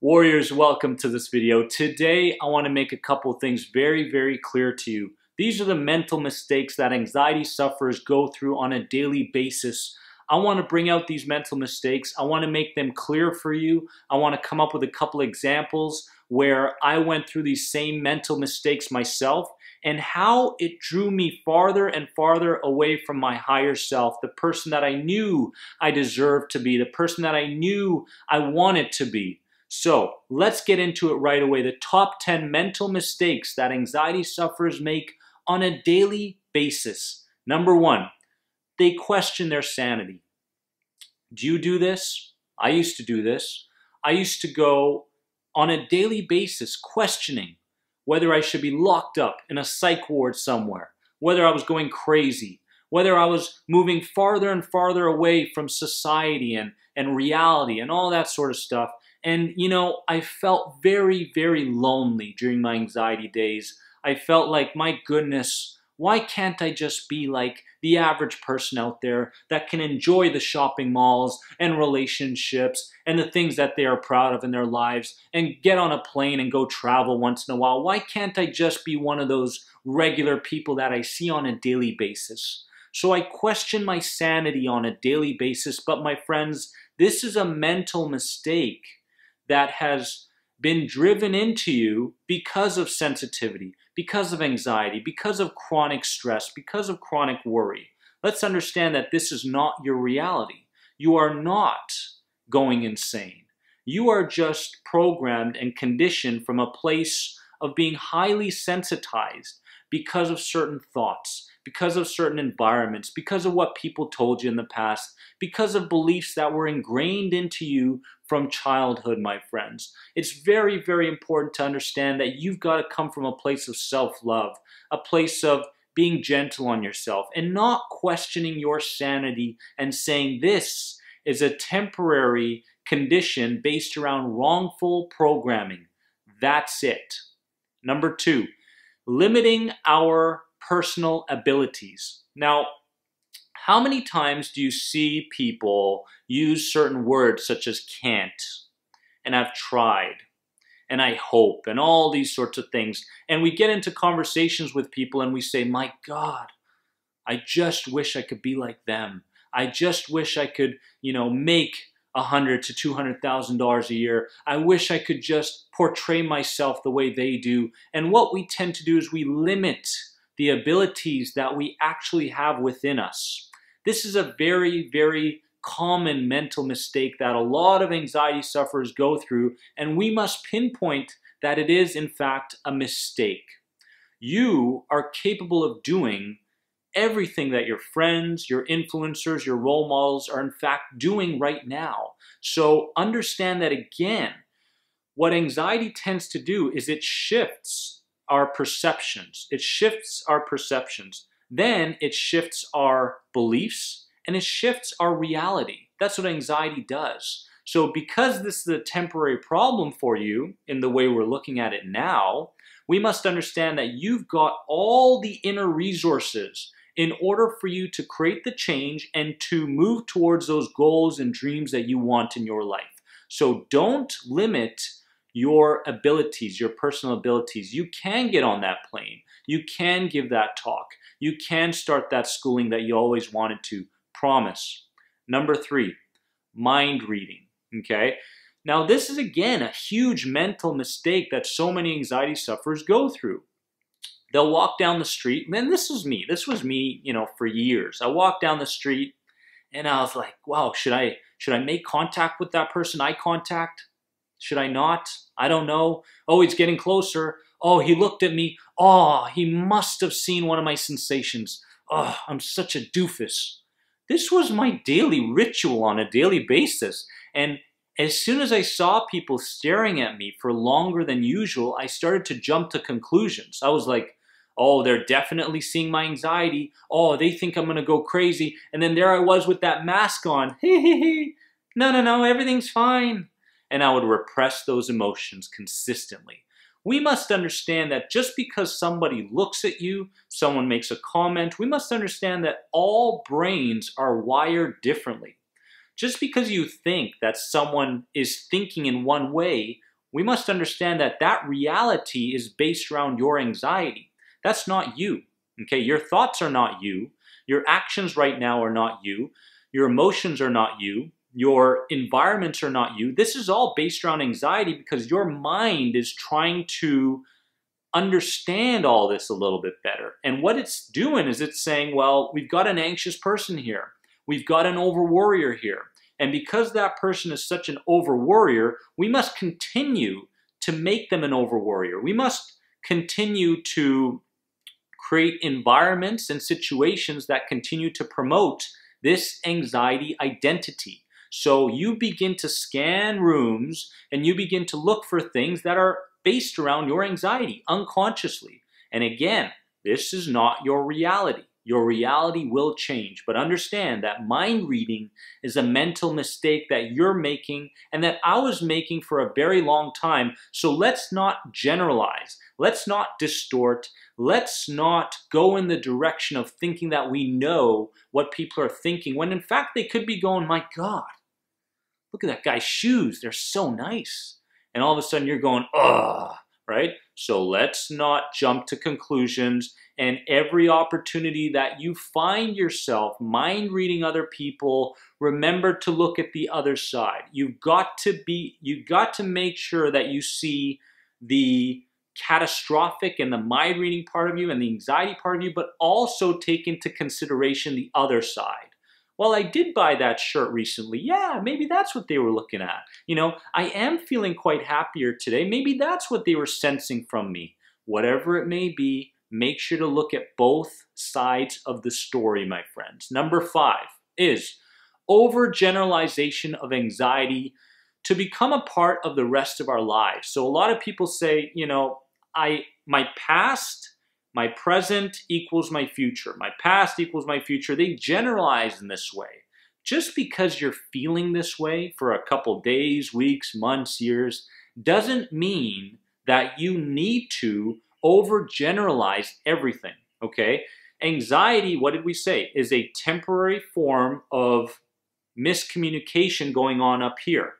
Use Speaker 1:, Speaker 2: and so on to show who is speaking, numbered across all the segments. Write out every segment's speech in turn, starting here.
Speaker 1: Warriors, welcome to this video. Today, I want to make a couple of things very clear to you. These are the mental mistakes that anxiety sufferers go through on a daily basis. I want to bring out these mental mistakes. I want to make them clear for you. I want to come up with a couple examples where I went through these same mental mistakes myself and how it drew me farther and farther away from my higher self, the person that I knew I deserved to be, the person that I knew I wanted to be. So let's get into it right away. The top 10 mental mistakes that anxiety sufferers make on a daily basis. Number 1, they question their sanity. Do you do this? I used to do this. I used to go on a daily basis questioning whether I should be locked up in a psych ward somewhere, whether I was going crazy, whether I was moving farther and farther away from society and reality and all that sort of stuff. And, you know, I felt very lonely during my anxiety days. I felt like, my goodness, why can't I just be like the average person out there that can enjoy the shopping malls and relationships and the things that they are proud of in their lives and get on a plane and go travel once in a while? Why can't I just be one of those regular people that I see on a daily basis? So I question my sanity on a daily basis, but my friends, this is a mental mistake that has been driven into you because of sensitivity, because of anxiety, because of chronic stress, because of chronic worry. Let's understand that this is not your reality. You are not going insane. You are just programmed and conditioned from a place of being highly sensitized because of certain thoughts, because of certain environments, because of what people told you in the past, because of beliefs that were ingrained into you from childhood, my friends. It's very important to understand that you've got to come from a place of self-love, a place of being gentle on yourself and not questioning your sanity and saying this is a temporary condition based around wrongful programming. That's it. Number 2, limiting our personal abilities. Now, how many times do you see people use certain words such as can't, and I've tried, and I hope, and all these sorts of things, and we get into conversations with people and we say, my God, I just wish I could be like them. I just wish I could, make $100,000 to $200,000 a year. I wish I could just portray myself the way they do. And what we tend to do is we limit the abilities that we actually have within us. This is a very common mental mistake that a lot of anxiety sufferers go through, and we must pinpoint that it is in fact a mistake. You are capable of doing everything that your friends, your influencers, your role models are in fact doing right now. So understand that again, what anxiety tends to do is it shifts our perceptions. It shifts our perceptions. Then it shifts our beliefs and it shifts our reality. That's what anxiety does. So because this is a temporary problem for you in the way we're looking at it now, we must understand that you've got all the inner resources in order for you to create the change and to move towards those goals and dreams that you want in your life. So don't limit your abilities, your personal abilities. You can get on that plane. You can give that talk. You can start that schooling that you always wanted to. Promise. Number 3, mind reading. Okay? Now this is again a huge mental mistake that so many anxiety sufferers go through. They'll walk down the street, and this was me, for years. I walked down the street and I was like, wow, should I make contact with that person? Eye contact? Should I not? I don't know. Oh, he's getting closer. Oh, he looked at me. Oh, he must have seen one of my sensations. Oh, I'm such a doofus. This was my daily ritual on a daily basis. And as soon as I saw people staring at me for longer than usual, I started to jump to conclusions. I was like, oh, they're definitely seeing my anxiety. Oh, they think I'm going to go crazy. And then there I was with that mask on. No, everything's fine. And I would repress those emotions consistently. We must understand that just because somebody looks at you, someone makes a comment, we must understand that all brains are wired differently. Just because you think that someone is thinking in one way we must understand that that reality is based around your anxiety. That's not you, okay? Your thoughts are not you. Your actions right now are not you. Your emotions are not you. Your environments are not you. This is all based around anxiety because your mind is trying to understand all this a little bit better. And what it's doing is it's saying, well, we've got an anxious person here. We've got an over-worrier here. And because that person is such an over-worrier, we must continue to make them an over-worrier. We must continue to create environments and situations that continue to promote this anxiety identity. So you begin to scan rooms and you begin to look for things that are based around your anxiety unconsciously. And again, this is not your reality. Your reality will change, but understand that mind reading is a mental mistake that you're making and that I was making for a very long time. So let's not generalize. Let's not distort. Let's not go in the direction of thinking that we know what people are thinking when in fact they could be going, my God, look at that guy's shoes. They're so nice. And all of a sudden you're going, ugh, right? So let's not jump to conclusions. And every opportunity that you find yourself mind reading other people, remember to look at the other side. You've got to make sure that you see the catastrophic and the mind reading part of you and the anxiety part of you, but also take into consideration the other side. Well, I did buy that shirt recently. Yeah, maybe that's what they were looking at. You know, I am feeling quite happier today. Maybe that's what they were sensing from me. Whatever it may be, make sure to look at both sides of the story, my friends. Number 5 is overgeneralization of anxiety to become a part of the rest of our lives. So a lot of people say, you know, my past, my present equals my future. My past equals my future. They generalize in this way. Just because you're feeling this way for a couple days, weeks, months, years, doesn't mean that you need to overgeneralize everything, okay? Anxiety, what did we say, is a temporary form of miscommunication going on up here.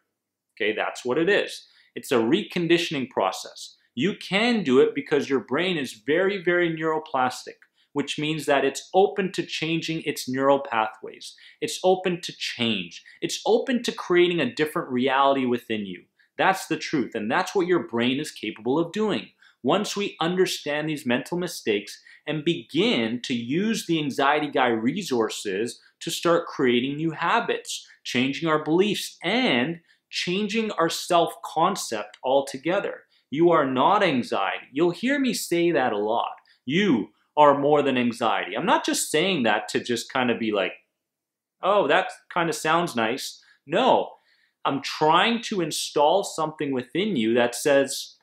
Speaker 1: Okay, that's what it is. It's a reconditioning process. You can do it because your brain is very, very neuroplastic, which means that it's open to changing its neural pathways. It's open to change. It's open to creating a different reality within you. That's the truth, and that's what your brain is capable of doing. Once we understand these mental mistakes and begin to use the Anxiety Guy resources to start creating new habits, changing our beliefs, and changing our self-concept altogether. You are not anxiety. You'll hear me say that a lot. You are more than anxiety. I'm not just saying that to just kind of be like, oh, that kind of sounds nice. No, I'm trying to install something within you that says,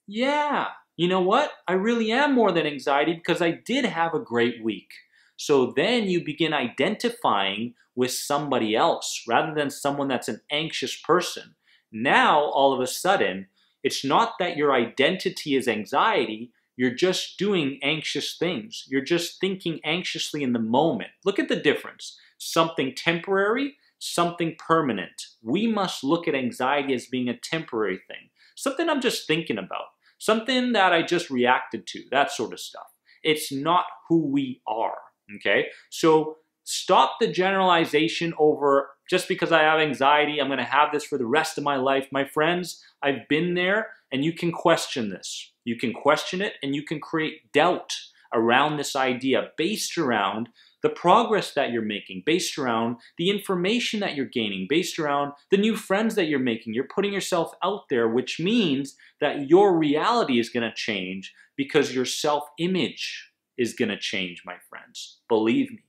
Speaker 1: yeah, you know what? I really am more than anxiety because I did have a great week. So then you begin identifying with somebody else rather than someone that's an anxious person. Now, all of a sudden, it's not that your identity is anxiety, you're just doing anxious things. You're just thinking anxiously in the moment. Look at the difference. Something temporary, something permanent. We must look at anxiety as being a temporary thing. Something I'm just thinking about. Something that I just reacted to, that sort of stuff. It's not who we are, okay? So stop the generalization over just because I have anxiety, I'm going to have this for the rest of my life. My friends, I've been there, and you can question this. You can question it, and you can create doubt around this idea based around the progress that you're making, based around the information that you're gaining, based around the new friends that you're making. You're putting yourself out there, which means that your reality is going to change because your self-image is going to change, my friends. Believe me.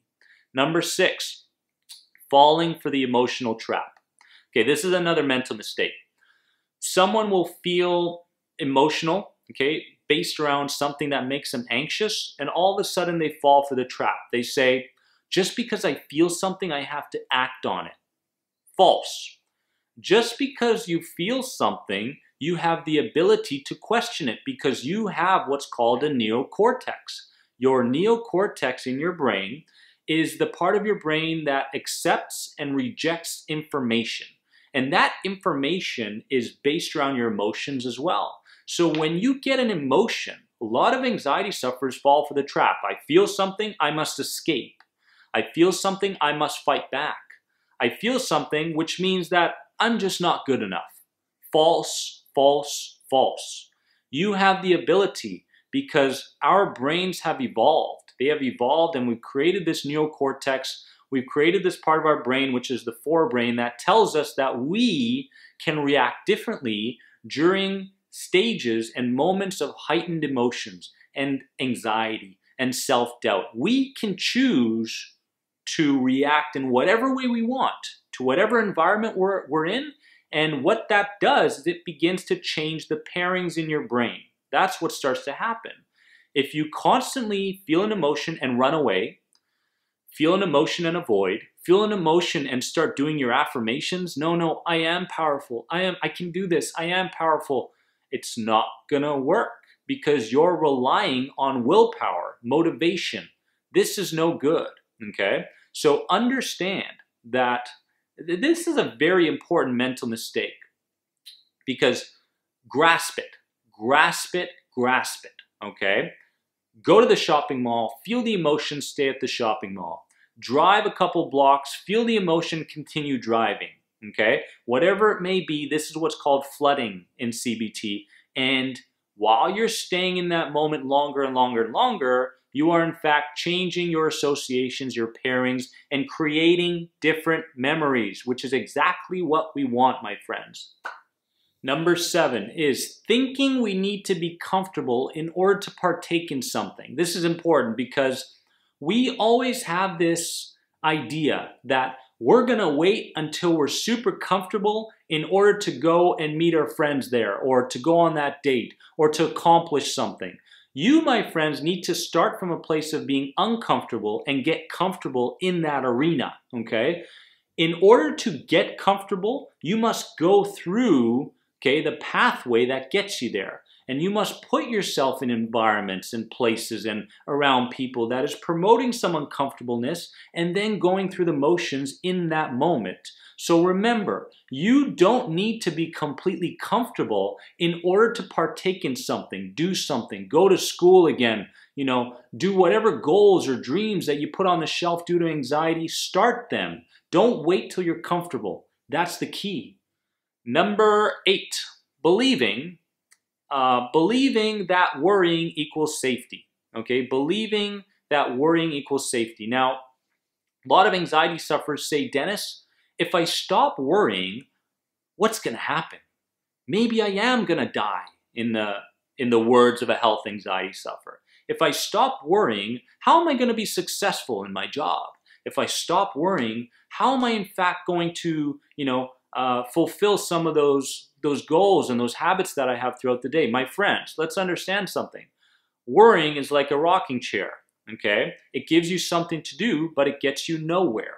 Speaker 1: Number 6, falling for the emotional trap. Okay, this is another mental mistake. Someone will feel emotional, okay, based around something that makes them anxious, and all of a sudden they fall for the trap. They say, just because I feel something, I have to act on it. False. Just because you feel something, you have the ability to question it because you have what's called a neocortex. Your neocortex in your brain is the part of your brain that accepts and rejects information. And that information is based around your emotions as well. So when you get an emotion, a lot of anxiety sufferers fall for the trap. I feel something, I must escape. I feel something, I must fight back. I feel something, which means that I'm just not good enough. False, false, false. You have the ability because our brains have evolved. They have evolved and we've created this neocortex. We've created this part of our brain, which is the forebrain, that tells us that we can react differently during stages and moments of heightened emotions and anxiety and self-doubt. We can choose to react in whatever way we want to whatever environment we're in. And what that does is it begins to change the pairings in your brain. That's what starts to happen. If you constantly feel an emotion and run away, feel an emotion and avoid, feel an emotion and start doing your affirmations, no, I am powerful, I can do this, I am powerful, it's not gonna work because you're relying on willpower, motivation. This is no good, okay? So understand that this is a very important mental mistake because grasp it, grasp it, grasp it, okay? Go to the shopping mall, feel the emotion, stay at the shopping mall. Drive a couple blocks, feel the emotion, continue driving, okay? Whatever it may be, this is what's called flooding in CBT. And while you're staying in that moment longer and longer and longer, you are in fact changing your associations, your pairings, and creating different memories, which is exactly what we want, my friends. Number 7 is thinking we need to be comfortable in order to partake in something. This is important because we always have this idea that we're gonna wait until we're super comfortable in order to go and meet our friends there, or to go on that date, or to accomplish something. You, my friends, need to start from a place of being uncomfortable and get comfortable in that arena, okay? In order to get comfortable, you must go through, okay, the pathway that gets you there. And you must put yourself in environments and places and around people that is promoting some uncomfortableness and then going through the motions in that moment. So remember, you don't need to be completely comfortable in order to partake in something, do something, go to school again, do whatever goals or dreams that you put on the shelf due to anxiety, start them. Don't wait till you're comfortable. That's the key. Number 8, believing that worrying equals safety, okay? Believing that worrying equals safety. Now, a lot of anxiety sufferers say, Dennis, if I stop worrying, what's gonna happen? Maybe I am gonna die, in the words of a health anxiety sufferer. If I stop worrying, how am I gonna be successful in my job? If I stop worrying, how am I in fact going to, fulfill some of those goals and those habits that I have throughout the day? My friends, let's understand something. Worrying is like a rocking chair, okay? It gives you something to do, but it gets you nowhere.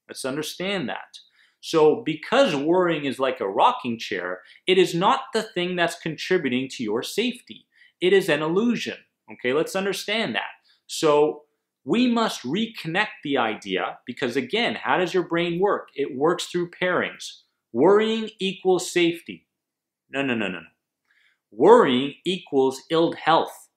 Speaker 1: Let's understand that. So because worrying is like a rocking chair, it is not the thing that's contributing to your safety. It is an illusion, okay? Let's understand that. So we must reconnect the idea because, again, how does your brain work? It works through pairings. Worrying equals safety. No. Worrying equals ill health.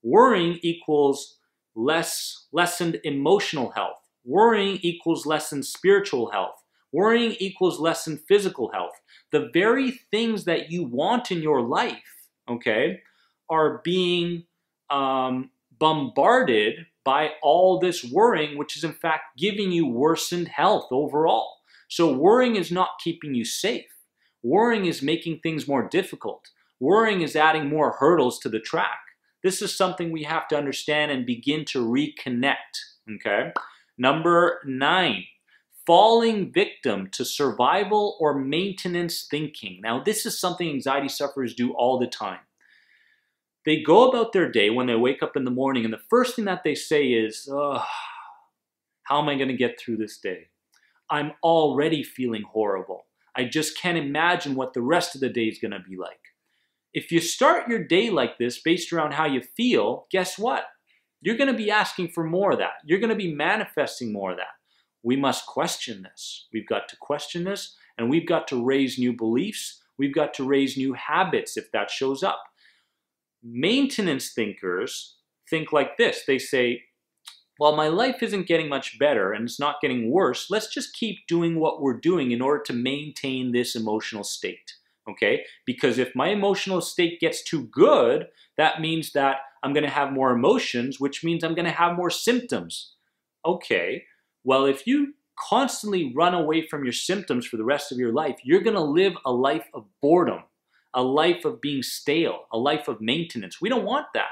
Speaker 1: Worrying equals lessened emotional health. Worrying equals lessened spiritual health. Worrying equals lessened physical health. The very things that you want in your life, okay, are being bombarded by all this worrying, which is in fact giving you worsened health overall. So worrying is not keeping you safe. Worrying is making things more difficult. Worrying is adding more hurdles to the track. This is something we have to understand and begin to reconnect, okay? Number 9, falling victim to survival or maintenance thinking. Now, this is something anxiety sufferers do all the time. They go about their day when they wake up in the morning, and the first thing that they say is, how am I going to get through this day? I'm already feeling horrible. I just can't imagine what the rest of the day is going to be like. If you start your day like this based around how you feel, guess what? You're going to be asking for more of that. You're going to be manifesting more of that. We must question this. We've got to question this, And we've got to raise new beliefs. We've got to raise new habits if that shows up. Maintenance thinkers think like this. They say, well, my life isn't getting much better and it's not getting worse. Let's just keep doing what we're doing in order to maintain this emotional state. Okay? Because if my emotional state gets too good, that means that I'm going to have more emotions, which means I'm going to have more symptoms. Okay, well, if you constantly run away from your symptoms for the rest of your life, you're going to live a life of boredom, a life of being stale, a life of maintenance. We don't want that.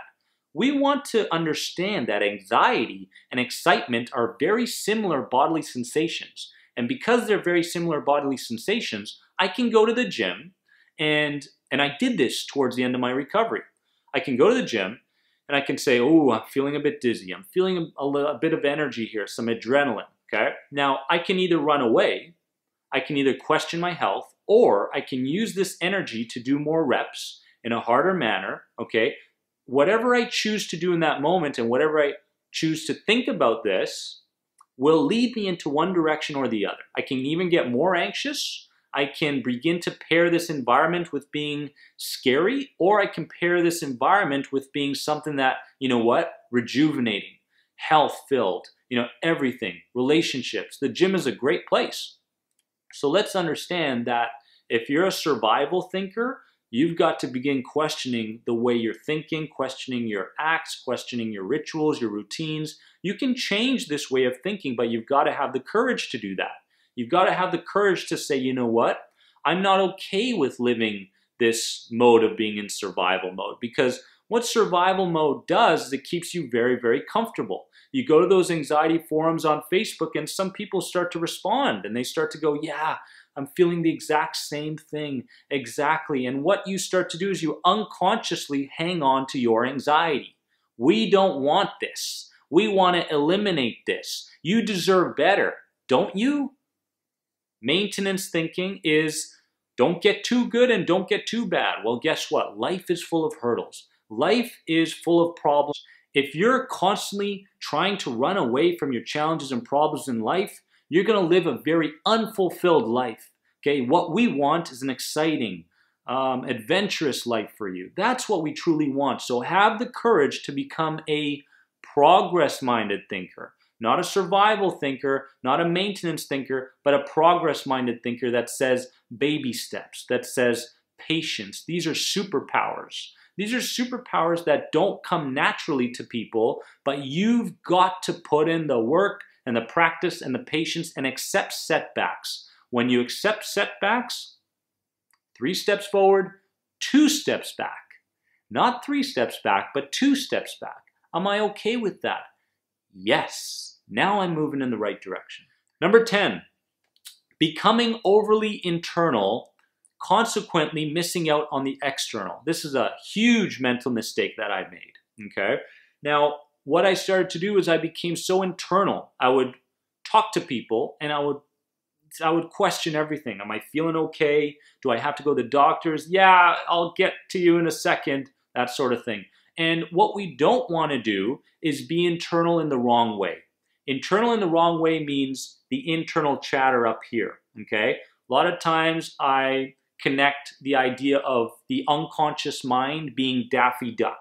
Speaker 1: We want to understand that anxiety and excitement are very similar bodily sensations. And because they're very similar bodily sensations, I can go to the gym, and I did this towards the end of my recovery. I can go to the gym and I can say, oh, I'm feeling a bit dizzy. I'm feeling a bit of energy here, some adrenaline, okay? Now, I can either run away, I can either question my health, or I can use this energy to do more reps in a harder manner, okay? Whatever I choose to do in that moment and whatever I choose to think about this will lead me into one direction or the other. I can even get more anxious. I can begin to pair this environment with being scary, or I can pair this environment with being something that, you know what, rejuvenating, health-filled, everything, relationships. The gym is a great place. So let's understand that if you're a survival thinker, you've got to begin questioning the way you're thinking, questioning your acts, questioning your rituals, your routines. You can change this way of thinking, but you've got to have the courage to do that. You've got to have the courage to say, you know what? I'm not okay with living this mode of being in survival mode, because what survival mode does is it keeps you very, very comfortable. You go to those anxiety forums on Facebook and some people start to respond and they start to go, yeah, I'm feeling the exact same thing, exactly. And what you start to do is you unconsciously hang on to your anxiety. We don't want this. We want to eliminate this. You deserve better, don't you? Maintenance thinking is don't get too good and don't get too bad. Well, guess what? Life is full of hurdles. Life is full of problems. If you're constantly trying to run away from your challenges and problems in life, you're going to live a very unfulfilled life. Okay, what we want is an exciting, adventurous life for you. That's what we truly want. So have the courage to become a progress-minded thinker. Not a survival thinker, not a maintenance thinker, but a progress-minded thinker that says baby steps, that says patience. These are superpowers. These are superpowers that don't come naturally to people, but you've got to put in the work and the practice and the patience and accept setbacks. When you accept setbacks, 3 steps forward, 2 steps back. Not 3 steps back, but 2 steps back. Am I okay with that? Yes. Now I'm moving in the right direction. Number 10, becoming overly internal, consequently missing out on the external. This is a huge mental mistake that I made, okay? Now, what I started to do is I became so internal. I would talk to people and I would question everything. Am I feeling okay? Do I have to go to the doctors? Yeah, I'll get to you in a second, that sort of thing. And what we don't want to do is be internal in the wrong way. Internal in the wrong way means the internal chatter up here, okay? A lot of times I connect the idea of the unconscious mind being Daffy Duck.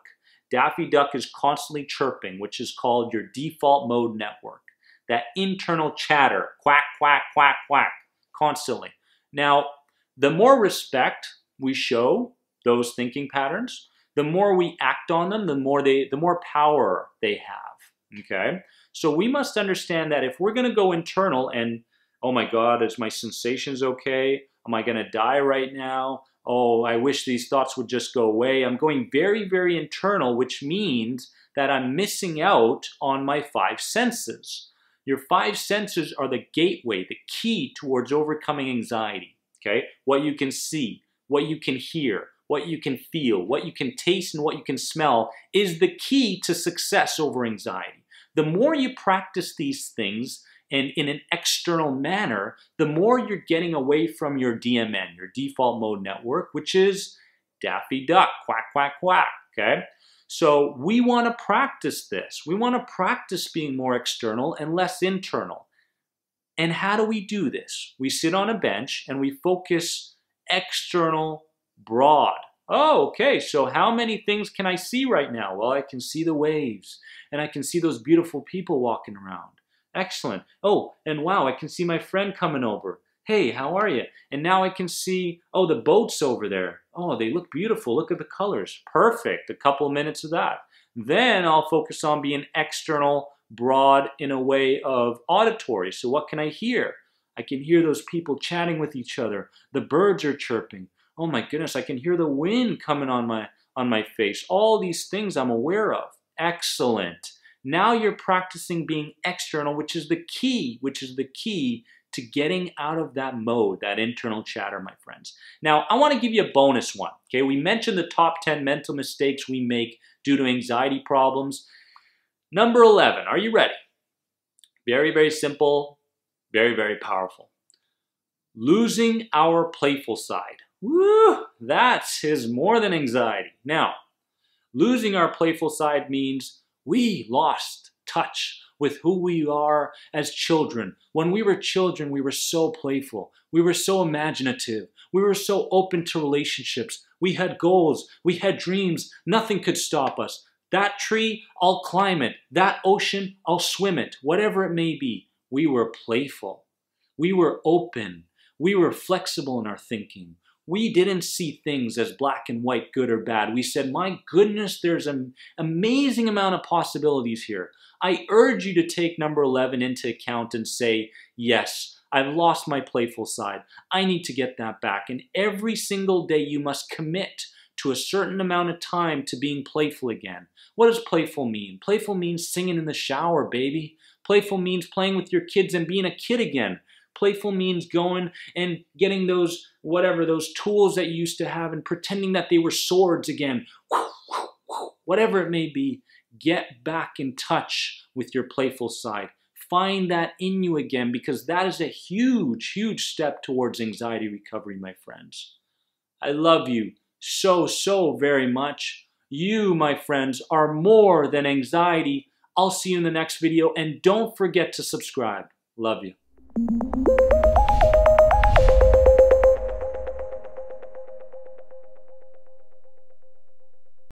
Speaker 1: Daffy Duck is constantly chirping, which is called your default mode network. That internal chatter, quack, quack, quack, quack, constantly. Now, the more respect we show those thinking patterns, the more we act on them, the more power they have, okay? So we must understand that if we're going to go internal and, oh my God, is my sensations okay? Am I going to die right now? Oh, I wish these thoughts would just go away. I'm going very, very internal, which means that I'm missing out on my 5 senses. Your 5 senses are the gateway, the key towards overcoming anxiety, okay? What you can see, what you can hear, what you can feel, what you can taste, and what you can smell is the key to success over anxiety. The more you practice these things and in an external manner, the more you're getting away from your DMN, your default mode network, which is Daffy Duck, quack, quack, quack, okay? So we want to practice this. We want to practice being more external and less internal. And how do we do this? We sit on a bench and we focus external, broad. Oh, okay, so how many things can I see right now? Well, I can see the waves, and I can see those beautiful people walking around. Excellent. Oh, and wow, I can see my friend coming over. Hey, how are you? And now I can see, oh, the boats over there. Oh, they look beautiful. Look at the colors. Perfect. A couple minutes of that. Then I'll focus on being external, broad in a way of auditory. So what can I hear? I can hear those people chatting with each other. The birds are chirping. Oh my goodness, I can hear the wind coming on my face. All these things I'm aware of. Excellent. Now you're practicing being external, which is the key to getting out of that mode, that internal chatter, my friends. Now, I want to give you a bonus one. Okay, we mentioned the top 10 mental mistakes we make due to anxiety problems. Number 11, are you ready? Very, very simple, very, very powerful. Losing our playful side. Woo, that is more than anxiety. Now, losing our playful side means we lost touch with who we are as children. When we were children, we were so playful. We were so imaginative. We were so open to relationships. We had goals. We had dreams. Nothing could stop us. That tree, I'll climb it. That ocean, I'll swim it. Whatever it may be, we were playful. We were open. We were flexible in our thinking. We didn't see things as black and white, good or bad. We said, my goodness, there's an amazing amount of possibilities here. I urge you to take number 11 into account and say, yes, I've lost my playful side. I need to get that back. And every single day you must commit to a certain amount of time to being playful again. What does playful mean? Playful means singing in the shower, baby. Playful means playing with your kids and being a kid again. Playful means going and getting those, those tools that you used to have and pretending that they were swords again. Whatever it may be, get back in touch with your playful side. Find that in you again, because that is a huge, huge step towards anxiety recovery, my friends. I love you so, so very much. You, my friends, are more than anxiety. I'll see you in the next video, and don't forget to subscribe. Love you.